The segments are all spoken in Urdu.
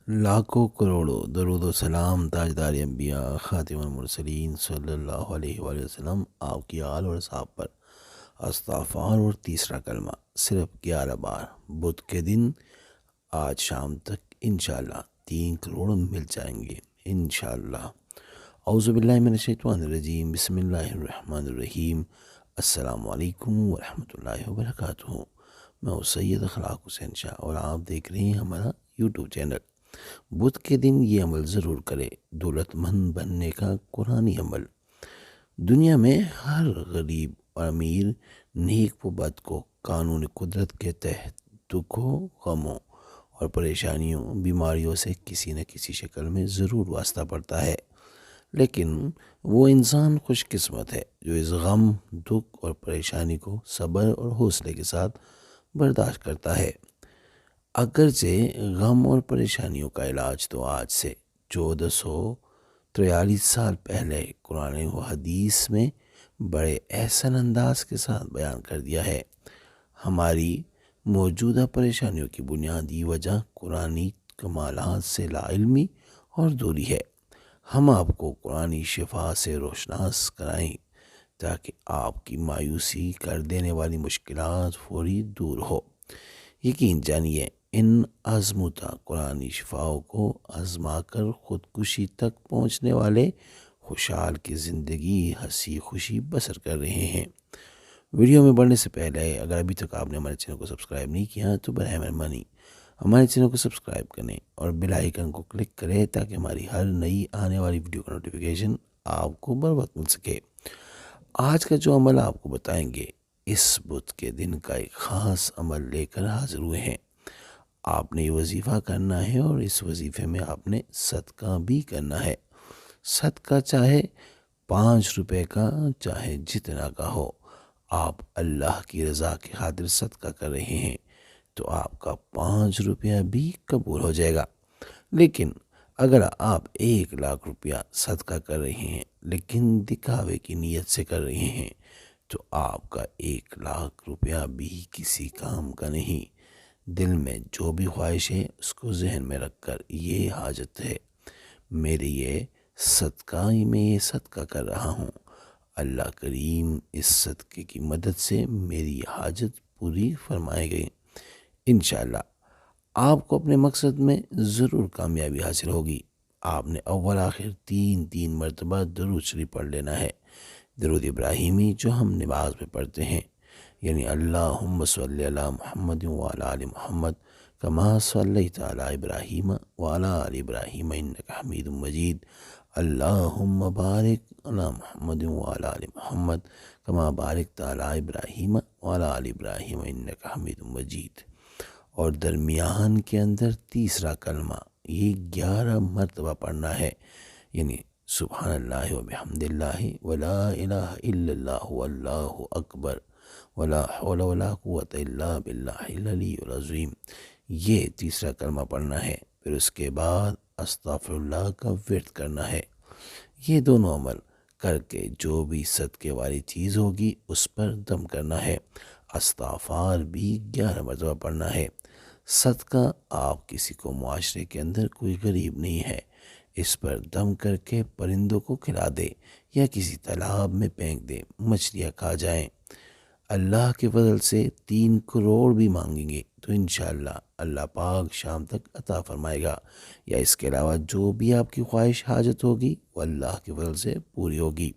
لاکھوں کروڑوں درود و سلام تاجدار انبیاء خاتم المرسلین صلی اللہ علیہ وآلہ وسلم آپ کی آل اور صحاب پر استغفار اور تیسرا کلمہ صرف 11 بار بدھ کے دن آج شام تک انشاءاللہ 3 کروڑ مل جائیں گے انشاءاللہ۔ اعوذ باللہ من الشیطان الرجیم، بسم اللہ الرحمن الرحیم۔ السلام علیکم ورحمۃ اللہ وبرکاتہ۔ میں ہوں سید اخلاق حسین شاہ اور آپ دیکھ رہے ہیں ہمارا یوٹیوب چینل۔ بدھ کے دن یہ عمل ضرور کرے، دولت مند بننے کا قرآنی عمل۔ دنیا میں ہر غریب اور امیر، نیک و بد کو قانون قدرت کے تحت دکھوں، غموں اور پریشانیوں، بیماریوں سے کسی نہ کسی شکل میں ضرور واسطہ پڑتا ہے، لیکن وہ انسان خوش قسمت ہے جو اس غم، دکھ اور پریشانی کو صبر اور حوصلے کے ساتھ برداشت کرتا ہے۔ اگرچہ غم اور پریشانیوں کا علاج تو آج سے 1443 سال پہلے قرآن و حدیث میں بڑے احسن انداز کے ساتھ بیان کر دیا ہے۔ ہماری موجودہ پریشانیوں کی بنیادی وجہ قرآنی کمالات سے لا علمی اور دوری ہے۔ ہم آپ کو قرآنی شفا سے روشناس کرائیں تاکہ آپ کی مایوسی کر دینے والی مشکلات فوری دور ہو۔ یقین جانیے ان آزمودہ قرآنی شفاؤں کو آزما کر خودکشی تک پہنچنے والے خوشحال کی زندگی ہنسی خوشی بسر کر رہے ہیں۔ ویڈیو میں بڑھنے سے پہلے اگر ابھی تک آپ نے ہمارے چینل کو سبسکرائب نہیں کیا تو براہ مہربانی ہمارے چینل کو سبسکرائب کریں اور بیل آئیکن کو کلک کریں تاکہ ہماری ہر نئی آنے والی ویڈیو کا نوٹیفیکیشن آپ کو بر وقت مل سکے۔ آج کا جو عمل آپ کو بتائیں گے، اس بدھ کے دن کا ایک خاص عمل لے کر حاضر ہوئے ہیں۔ آپ نے یہ وظیفہ کرنا ہے اور اس وظیفے میں آپ نے صدقہ بھی کرنا ہے۔ صدقہ چاہے 5 روپے کا، چاہے جتنا کا ہو، آپ اللہ کی رضا کی خاطر صدقہ کر رہے ہیں تو آپ کا 5 روپیہ بھی قبول ہو جائے گا۔ لیکن اگر آپ 1 لاکھ روپیہ صدقہ کر رہے ہیں لیکن دکھاوے کی نیت سے کر رہے ہیں تو آپ کا 1 لاکھ روپیہ بھی کسی کام کا نہیں۔ دل میں جو بھی خواہش ہے اس کو ذہن میں رکھ کر یہ حاجت ہے، میرے یہ صدقہ، میں یہ صدقہ کر رہا ہوں، اللہ کریم اس صدقے کی مدد سے میری حاجت پوری فرمائے گئی۔ انشاءاللہ آپ کو اپنے مقصد میں ضرور کامیابی حاصل ہوگی۔ آپ نے اول آخر 3 مرتبہ درود شریف پڑھ لینا ہے۔ درود ابراہیمی جو ہم نماز میں پڑھتے ہیں، یعنی اللہم صلی علی محمد وعلی آل محمد کما صلیت علی ابراہیم وعلی آل ابراہیم انک حمید مجید، اللہم بارک علی محمد وعلی آل محمد کما بارکت علی ابراہیم وعلی آل ابراہیم انک حمید مجید۔ اور درمیان کے اندر تیسرا کلمہ یہ 11 مرتبہ پڑھنا ہے، یعنی سبحان اللہ وبحمد اللہ ولا الہ الا اللہ واللہ اکبر ولا حول ولا قوت الا باللہ العلی العظیم۔ یہ تیسرا کلمہ پڑھنا ہے۔ پھر اس کے بعد استغفر اللہ کا ورد کرنا ہے۔ یہ دونوں عمل کر کے جو بھی صدقے والی چیز ہوگی اس پر دم کرنا ہے۔ استغفار بھی 11 مرتبہ پڑھنا ہے۔ صدقہ، آپ کسی کو معاشرے کے اندر کوئی غریب نہیں ہے، اس پر دم کر کے پرندوں کو کھلا دے یا کسی تالاب میں پھینک دے، مچھلیاں کھا جائیں۔ اللہ کے فضل سے 3 کروڑ بھی مانگیں گے تو انشاءاللہ اللہ پاک شام تک عطا فرمائے گا، یا اس کے علاوہ جو بھی آپ کی خواہش حاجت ہوگی وہ اللہ کے فضل سے پوری ہوگی۔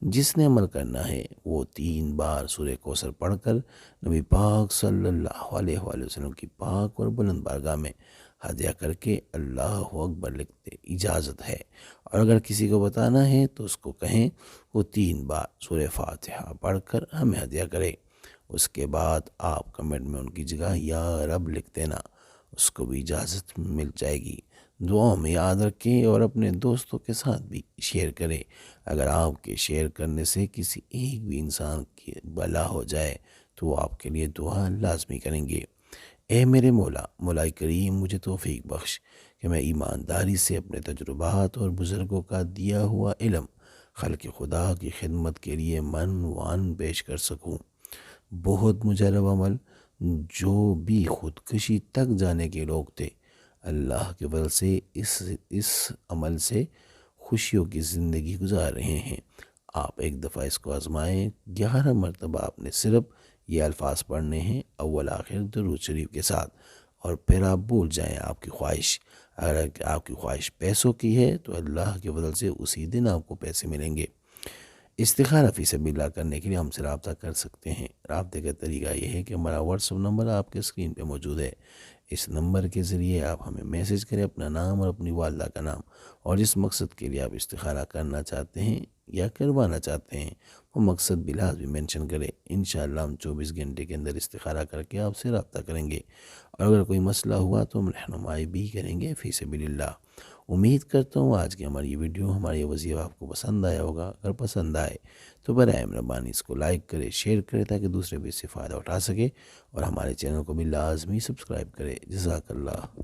جس نے عمل کرنا ہے وہ 3 بار سورہ کوثر پڑھ کر نبی پاک صلی اللہ علیہ وآلہ وسلم کی پاک اور بلند بارگاہ میں ہدیہ کر کے اللہ اکبر لکھتے اجازت ہے۔ اور اگر کسی کو بتانا ہے تو اس کو کہیں وہ 3 بار سورہ فاتحہ پڑھ کر ہمیں ہدیہ کرے۔ اس کے بعد آپ کمنٹ میں ان کی جگہ یا رب لکھ دینا، اس کو بھی اجازت مل جائے گی۔ دعاؤں میں یاد رکھیں اور اپنے دوستوں کے ساتھ بھی شیئر کریں۔ اگر آپ کے شیئر کرنے سے کسی ایک بھی انسان کی بھلا ہو جائے تو وہ آپ کے لیے دعا لازمی کریں گے۔ اے میرے مولا، مولا کریم مجھے توفیق بخش کہ میں ایمانداری سے اپنے تجربات اور بزرگوں کا دیا ہوا علم خلق خدا کی خدمت کے لیے من وان پیش کر سکوں۔ بہت مجرب عمل جو بھی خودکشی تک جانے کے لوگ تھے، اللہ کے فضل سے اس عمل سے خوشیوں کی زندگی گزار رہے ہیں۔ آپ ایک دفعہ اس کو آزمائیں، 11 مرتبہ آپ نے صرف یہ الفاظ پڑھنے ہیں اول آخر درود شریف کے ساتھ، اور پھر آپ بھول جائیں آپ کی خواہش۔ اگر آپ کی خواہش پیسوں کی ہے تو اللہ کے فضل سے اسی دن آپ کو پیسے ملیں گے۔ استخارہ فی سبیل اللہ کرنے کے لیے ہم سے رابطہ کر سکتے ہیں۔ رابطے کا طریقہ یہ ہے کہ ہمارا واٹس ایپ نمبر آپ کے اسکرین پہ موجود ہے۔ اس نمبر کے ذریعے آپ ہمیں میسج کریں اپنا نام اور اپنی والدہ کا نام، اور جس مقصد کے لیے آپ استخارہ کرنا چاہتے ہیں یا کروانا چاہتے ہیں وہ مقصد بھی لازمی مینشن کریں۔ انشاءاللہ ہم 24 گھنٹے کے اندر استخارہ کر کے آپ سے رابطہ کریں گے، اور اگر کوئی مسئلہ ہوا تو ہم رہنمائی بھی کریں گے فی سبیل اللہ۔ امید کرتا ہوں آج کی ہماری یہ ویڈیو، ہماری یہ وظیفہ آپ کو پسند آیا ہوگا۔ اگر پسند آئے تو برائے مہربانی اس کو لائک کرے، شیئر کرے، تاکہ دوسرے بھی اس سے فائدہ اٹھا سکے، اور ہمارے چینل کو بھی لازمی سبسکرائب کرے۔ جزاک اللہ۔